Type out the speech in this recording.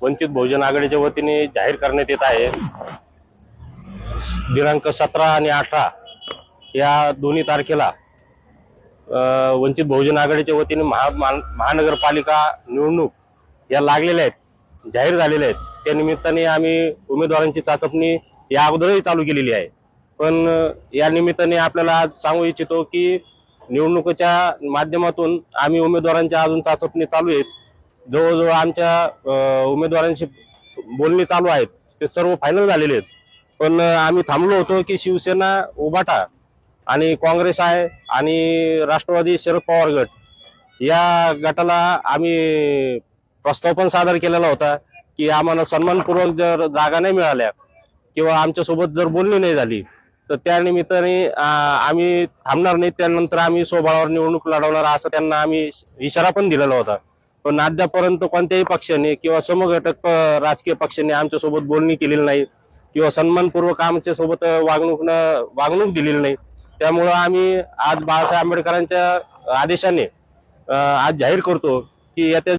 वंचित बहुजन आघाडीच्या वतीने जाहीर करण्यात येत आहे। दिनांक 17 आणि 18 या दोन्ही तारखेला वंचित बहुजन आघाडीच्या वतीने महानगरपालिका निवडणूक या लागलेल्या आहेत, जाहीर झालेल्या आहेत। त्या निमित्ताने आम्ही उमेदवारांची चाचपणी या अगोदरही चालू केलेली आहे। पण या निमित्ताने आपल्याला आज सांगू इच्छितो की निवडणुकीच्या माध्यमातून आम्ही उमेदवारांच्या अजून चाचपणी चालू आहेत। जवळजवळ आमच्या उमेदवारांशी बोलणी चालू आहेत, ते सर्व फायनल झालेले आहेत। पण आम्ही थांबलो होतो की शिवसेना, उभाटा आणि काँग्रेस आहे आणि राष्ट्रवादी शरद पवार गट या गटाला आम्ही प्रस्ताव पण सादर केलेला होता की आम्हाला सन्मानपूर्वक जर जागा नाही मिळाल्या किंवा आमच्यासोबत जर बोलणी नाही झाली तर त्या निमित्ताने आम्ही थांबणार नाही, त्यानंतर आम्ही स्वबळावर निवडणूक लढवणार असं त्यांना आम्ही इशारा पण दिलेला होता। पण अद्यापर्यंत कोणत्याही पक्षाने किंवा समघटक राजकीय पक्षाने आमच्यासोबत बोलणी केलेली नाही किंवा सन्मानपूर्वक आमच्यासोबत वागणूक दिलेली नाही। त्यामुळे आम्ही आज बाळासाहेब आंबेडकरांच्या आदेशाने आज जाहीर करतो की येत्या